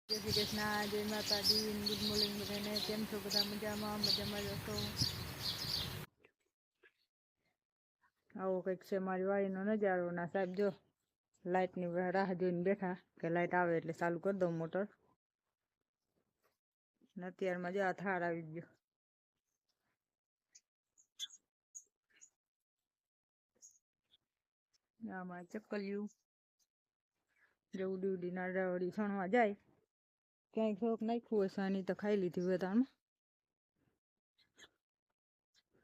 જય શ્રી કૃષ્ણ, જય માતાજી, ગુડ મોર્નિંગ બધાને. કેમ છો બધા? મજામાં મજામાં જશો. આવો કંઈક છે મારી વાડીનો નજારો. ના સાહેબ જો લાઇટની રાહ જોઈને બેઠા કે લાઇટ આવે એટલે ચાલુ કરી દઉં મોટર. ને અત્યારમાં જો આ થાર આવી ગયો. આમાં ચક્કલિયું જે ઉડી ઉડી નાડાવડી છણવા જાય. ક્યાંય થોડુંક નાખ્યું હોય સાની તો ખાઈ લીધી બધામાં.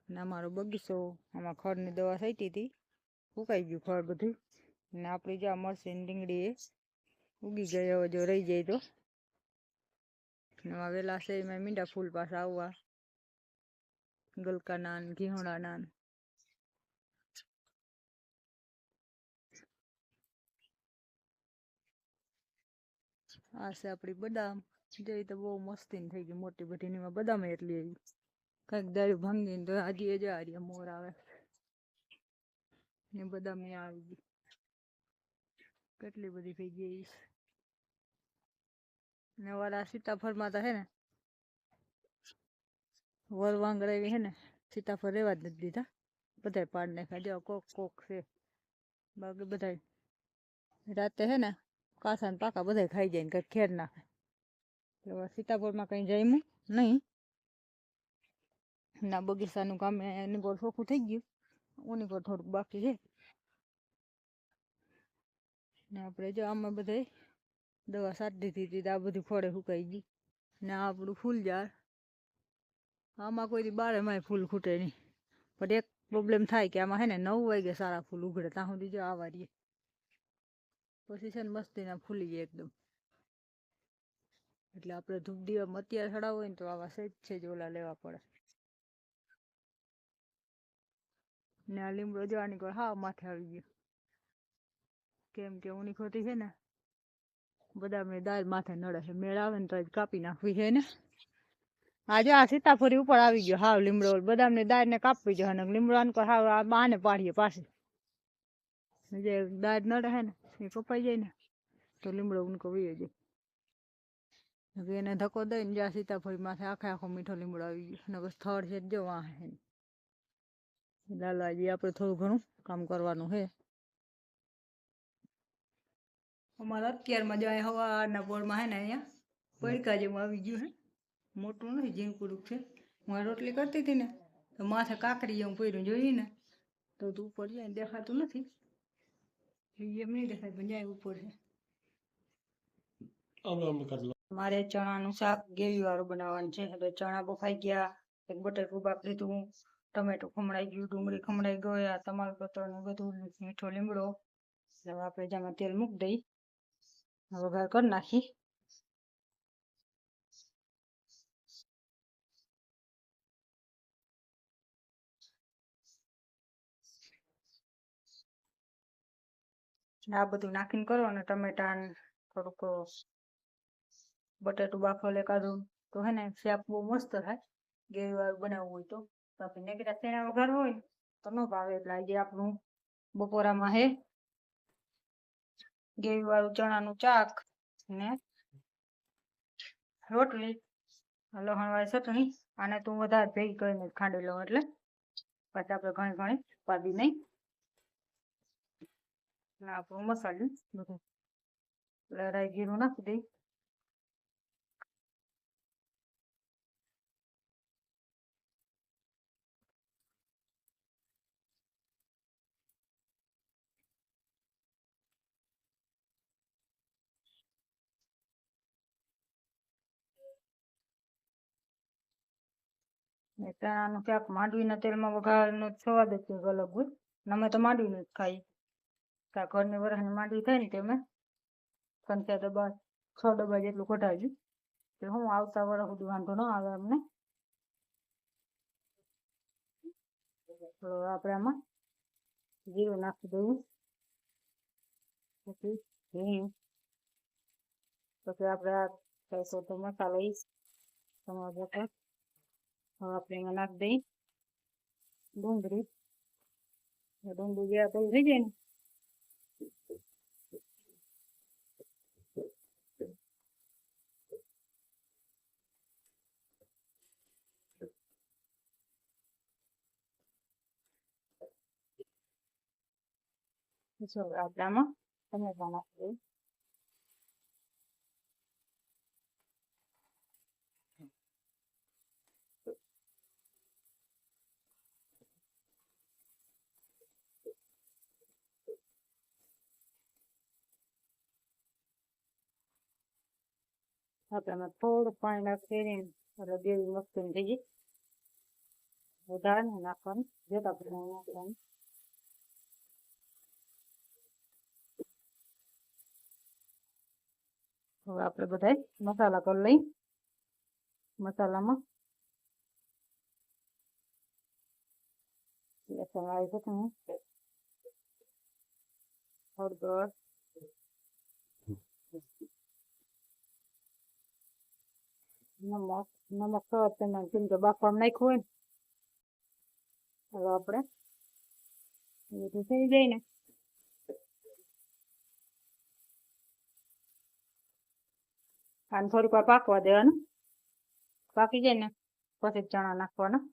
ને અમારો બગીચો, આમાં ખડની દવા છાંટી હતી, સુકાઈ ગયું ખડ બધું. ને આપણી જ્યાં મરસી રીંગણી એ ઉગી ગઈ, હવે જો રહી જાય તો. નવા વેલા છે એમાં મીંડા ફૂલ પાછા આવવા, ગલકાના ને ઘીહોડાના. આ છે આપણી બદામ, જોઈ તો બહુ મસ્તી થઈ ગઈ મોટી બધી. એમાં બદામ એટલી આવી કંઈક દારૂ ભાંગીને તો હજી જ આ મોર આવે ને બદામ આવી ગઈ કેટલી બધી થઈ ગઈ. ને વાળા સીતાફળમાં તો હે ને વર વાંગડા એવી હે ને સીતાફળ રેવા જ નથી દીધા, બધા પાડ નાખ્યા. જો કોક કોક છે, બાકી બધા રાતે હે ને કાસા ને પાકા બધા ખાઈ જાય ને કંઈક ખેર નાખે. એટલે સીતાફળમાં કંઈ જામ્યું નહીં. ના બગીચાનું કામ એની પર ચોખ્ખું થઈ ગયું, ઓની પર થોડુંક બાકી છે. ને આપણે જો આમાં બધા દવા સાટી દીધી હતી, આ બધી ફળે સુકાઈ ગઈ. ને આપણું ફૂલ ઝાડ, આમાં કોઈ બારે માય ફૂલ ખૂટે નહીં. પણ એક પ્રોબ્લેમ થાય કે આમાં હે ને 9 વાગે સારા ફૂલ ઉઘડે, ત્યાં સુધી જો આવા રહીએ. પછી છે ને મસ્તીના ફૂલી જાય એકદમ. એટલે આપણે ધૂપ દીવામાં અત્યારે ચડાવવું હોય ને તો આવા સેજ ઓલા લેવા પડે. ને આ લીમડો જવાની કોઈ હાવ માથે આવી ગયો, કેમ કે ઊની ખોટી છે ને બધા મેં દાળ માથે નડે છે. મેળ આવે ને તો કાપી નાખવી છે ને. આજે આ સીતાફળી ઉપર આવી ગયો હાવ લીમડો. બદામની દાળ ને કાપવી જોઈએ ને લીમડો હાવ આને પાડીએ પાછી. જે દાળ નડે છે ને એ કપાઈ જાય ને તો લીમડો ઊનકો વયો જાય. એને ધક્કો દઈને જ્યાં સીતાફળી માથે આખો મીઠો લીમડો આવી ગયો. ને બસ થડ છે જો વાહ હે લાલાજી આપણે થોડું ઘણું કામ કરવાનું છે. અમારે અત્યારમાં જાય હવાના બોરમાં હે ને અહીંયા પડકા જેવું આવી ગયું હે. મોટું નથી, ઝીણકુડું છે. હું રોટલી કરતી હતી ને તો માથે કાકરી જેવું પડ્યું, જોઈએ ને તો ઉપર જાય દેખાતું નથી. એમ નહીં દેખાય પણ જાય ઉપર છે. મારે ચણાનું શાક ગ્રેવી વાળું બનાવવાનું છે. એટલે ચણા બફાઈ ગયા, એક બટેકું બાફી દીધું, ટમેટું ખમણાઈ ગયું, ડુંગળી ખમણાઈ ગયા, તમાલપત્ર ને બધું, મીઠો લીમડો. હવે આપણે જેમાં તેલ મૂકી દઈ વઘાર કરી નાખી. આ બધું નાખીને કરો ને ટમેટા થોડુંક બટેટું બાફલે કાઢું તો હે ને શાક બહુ મસ્ત થાય. ગ્રેવી વાળું બનાવવું હોય તો આપણે નેગડા શેણા વઘાર હોય તો ન ભાવે. એટલે આજે આપણું બપોરામાં હે ગ્રેવી વાળું ચણાનું શાક ને રોટલી, લસણવાળી ચટણી. આને તું વધારે ભેગી કરીને ખાંડી લઉં એટલે પછી આપણે ઘણી ઘણી પાડી નહીં. આપણું મસાલું બધું રાઈ જીરું નાખી દઈ. ચણાનું શાક માંડવીના તેલમાં વઘારનો સ્વાદ જ કંઈક અલગ હોય. અમે તો માંડવીનું જ ખાઈએ. ઘરની વરાહની માંડવી થાય ને તેમે 5 ડબ્બા 6 ડબ્બા જેટલું કઢાવ્યું. તો હું આવતા વર્ષ સુધી વાંધો ન આવે અમને. આપણે આમાં જીરું નાખી દઈએ, પછી હિંગ, પછી આપણે આ તો મસાલો ટમાટર. હવે આપણે એમાં નાખી દઈએ ડુંગળી. ડુંગળી જે આપણે થઈ જાય ને જો આપણે આમાં ટમેટા નાખી દઈએ. આપણે આમાં થોડું પાણી નાખી એટલે ગ્રેવી મસ્ત થઈ ગઈ. વધારે નાખવાનું જેટલા પ્રમાણે નાખવાનું. હવે આપણે બધા મસાલા કરી લઈ. મસાલામાં લસણ આવી છે હળદર, નમક તો તમે કેમ કે બાફવામાં નાખ્યું હોય ને હવે આપણે એ બધું થઈ જાય ને આને થોડીક વાર પાકવા દેવાનું. પાકી જાય ને પછી ચણા નાખવાના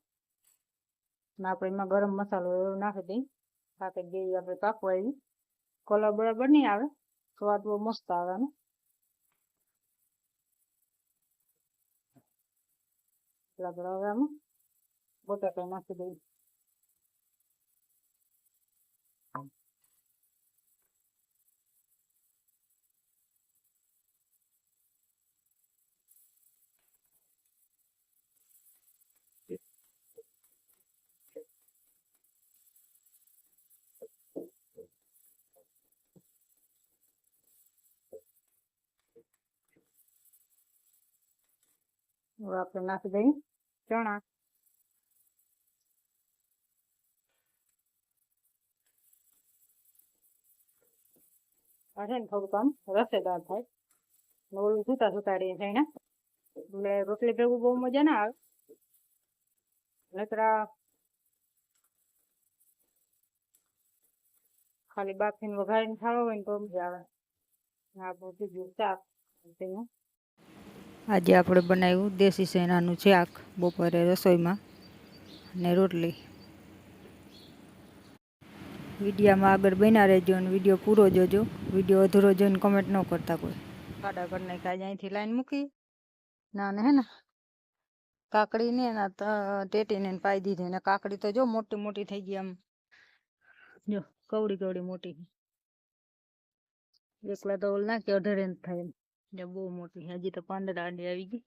ને આપણે એમાં ગરમ મસાલો નાખી દઈએ. પાકી દઈએ આપણે પાકવા આવી. કલર બરાબર નહીં આવે, સ્વાદ બહુ મસ્ત આવે ને. એટલે હવે આમાં બટાકા નાખી દઈએ. હવે આપણે નાખી દઈએ ચણા. આ છે ને થોડુંક આમ રસેદાર થાય ને ઓલું સૂતા સૂતા રહી જાય ને એટલે રોટલી ભેગું બહુ મજા ના આવે. નકર ખાલી બાફીને વઘારીને ખાવા હોય ને તો મજા આવે. આ બધું શાક. આજે આપણે બનાવ્યું દેશી શેણાનું શાક બપોરે રસોઈમાં ને રોટલી. વિડીયામાં આગળ બન્યા રહેજો અને વિડીયો પૂરો જોજો. વિડીયો અધૂરો જોઈને કમેન્ટ ન કરતા કોઈ. ખાડા કરી નાખ્યા. અહીંથી લાઈન મૂકી ના ને હે ને કાકડી ને એના ટેટીને પાઈ દીધી ને કાકડી તો જો મોટી મોટી થઈ ગઈ. આમ જો કવડી કવડી મોટી. એકલા તો ઓલ નાખી અઢળે થાય એમ. બહુ મોટી હજી તો પાંદડા આંડી આવી ગઈ.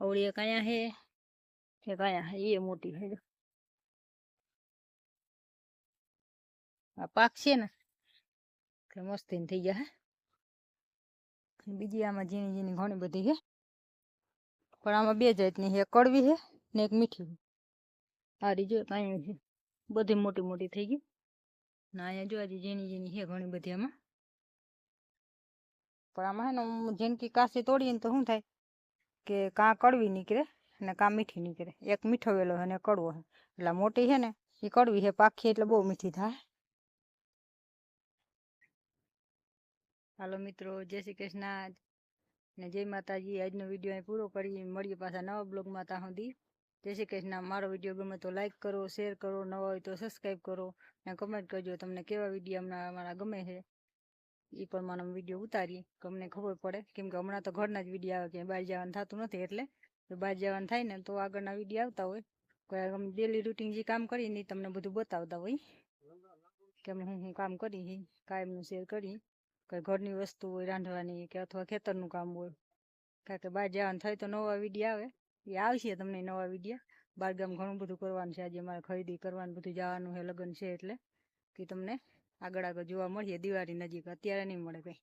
અવળી એક અહીંયા હે એક અહીંયા હે એ મોટી હે. આ પાક છે ને કે મસ્તી થઈ ગયા હે. બીજી આમાં ઝીણી ઝીણી ઘણી બધી હે પણ આમાં બે જાતની હે, કડવી હે ને એક મીઠી. હારી જો અહીંયા છે બધી મોટી મોટી થઈ ગઈ ને અહીંયા જો હજી ઝીણી ઝીણી હે ઘણી બધી આમાં. પણ આમાં હે ને ઝીણકી કાસી તોડીએ ને તો શું થાય કે કાં કડવી નીકળે ને કાં મીઠી નીકળે. એક મીઠો વેલો હે ને કડવો હે. એટલે મોટી છે ને એ કડવી છે, પાકી એટલે બહુ મીઠી થાય. હાલો મિત્રો, જય શ્રી કૃષ્ણ ને જય માતાજી. આજનો વિડીયો અહીં પૂરો કરી. મળીએ પાછા નવા બ્લોગમાં. ત્યાં સુધી જય શ્રી કૃષ્ણ. મારો વિડીયો ગમે તો લાઈક કરો, શેર કરો, નવા હોય તો સબસ્ક્રાઈબ કરો ને કમેન્ટ કરજો તમને કેવા વિડીયો અમારા ગમે છે. એ પ્રમાણે વિડીયો ઉતારીએ તમને ખબર પડે. કેમ કે હમણાં તો ઘરના જ વિડીયો આવે, ક્યાંય બહાર જવાનું થતું નથી. એટલે બહાર જવાનું થાય ને તો આગળના વિડીયો આવતા હોય. કોઈ ડેલી રૂટીન જે કામ કરીને તમને બધું બતાવતા હોય કે અમે હું કામ કરી કાયમનું શેર કરી. કઈ ઘરની વસ્તુ હોય રાંધવાની કે અથવા ખેતરનું કામ હોય. કારણ કે બહાર જવાનું થાય તો નવા વિડીયો આવે. એ આવશે તમને નવા વિડીયો. બહારગામ ઘણું બધું કરવાનું છે. આજે અમારે ખરીદી કરવાનું બધું જવાનું છે, લગ્ન છે એટલે કે તમને આગળ આગળ જોવા મળીએ. દિવાળી નજીક અત્યારે નહીં મળે કંઈ.